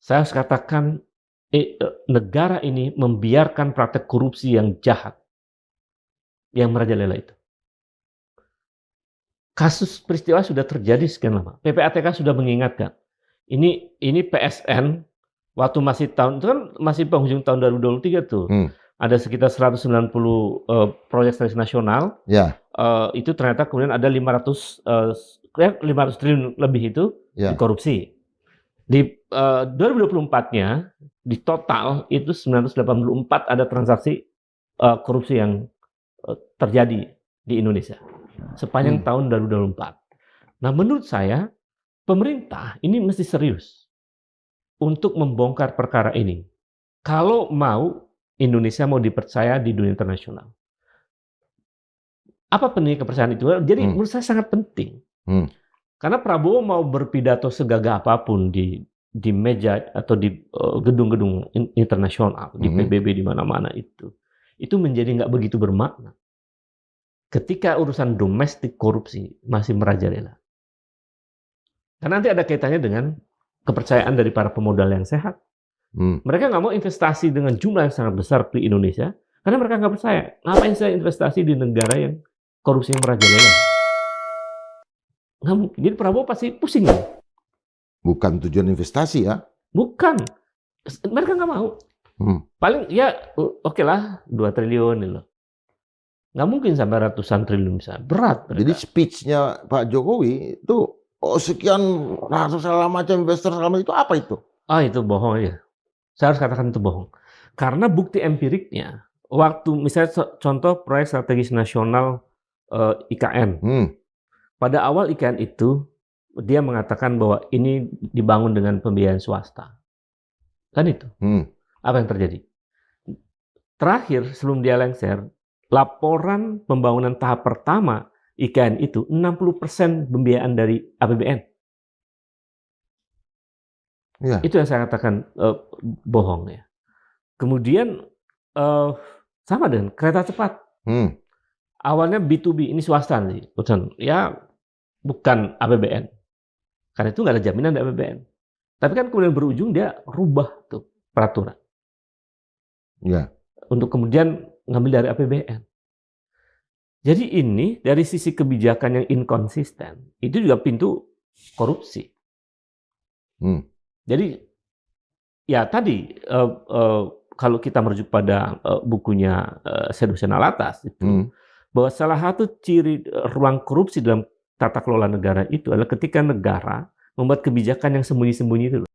Saya harus katakan, negara ini membiarkan praktek korupsi yang jahat, yang merajalela itu. Kasus peristiwa sudah terjadi sekian lama. PPATK sudah mengingatkan. Ini PSN waktu masih tahun itu kan masih penghujung tahun 2023 tuh. Ada sekitar 190 proyek strategis nasional. Ya. Itu ternyata kemudian ada 500 triliun lebih itu dikorupsi. Di 2024-nya di total itu 984 ada transaksi korupsi yang terjadi di Indonesia sepanjang tahun 2024. Nah, menurut saya pemerintah ini mesti serius untuk membongkar perkara ini. Kalau mau Indonesia mau dipercaya di dunia internasional. Apa pentingnya kepercayaan itu? Jadi menurut saya sangat penting. Karena Prabowo mau berpidato segagah apapun di meja atau di gedung-gedung internasional, di PBB di mana-mana itu menjadi nggak begitu bermakna. Ketika urusan domestik korupsi masih merajalela. Karena nanti ada kaitannya dengan kepercayaan dari para pemodal yang sehat. Mereka nggak mau investasi dengan jumlah yang sangat besar di Indonesia, karena mereka nggak percaya. Ngapain saya investasi di negara yang korupsi yang merajalela? Nggak mungkin. Jadi Prabowo pasti pusing. Bukan tujuan investasi ya? Bukan. Mereka nggak mau. Paling ya oke lah 2 triliun loh. Nggak mungkin sampai ratusan triliun bisa. Berat. Mereka. Jadi speech-nya Pak Jokowi itu sekian ratus segala macam investor segala macam itu apa itu? Itu bohong ya. Saya harus katakan itu bohong. Karena bukti empiriknya, waktu misalnya contoh proyek strategis nasional IKN. Pada awal IKN itu dia mengatakan bahwa ini dibangun dengan pembiayaan swasta. Kan itu. Apa yang terjadi? Terakhir sebelum dia lengser, laporan pembangunan tahap pertama IKN itu 60% pembiayaan dari APBN. Ya. Itu yang saya katakan bohong ya. Kemudian sama dengan kereta cepat. Awalnya B2B, ini swasta sih, ya bukan APBN. Karena itu nggak ada jaminan dari APBN. Tapi kan kemudian berujung dia rubah tuh peraturan. Ya. Untuk kemudian ngambil dari APBN. Jadi ini dari sisi kebijakan yang inkonsisten, itu juga pintu korupsi. Jadi ya tadi kalau kita merujuk pada bukunya Sedusen Alatas itu, bahwa salah satu ciri ruang korupsi dalam tata kelola negara itu adalah ketika negara membuat kebijakan yang sembunyi-sembunyi itu.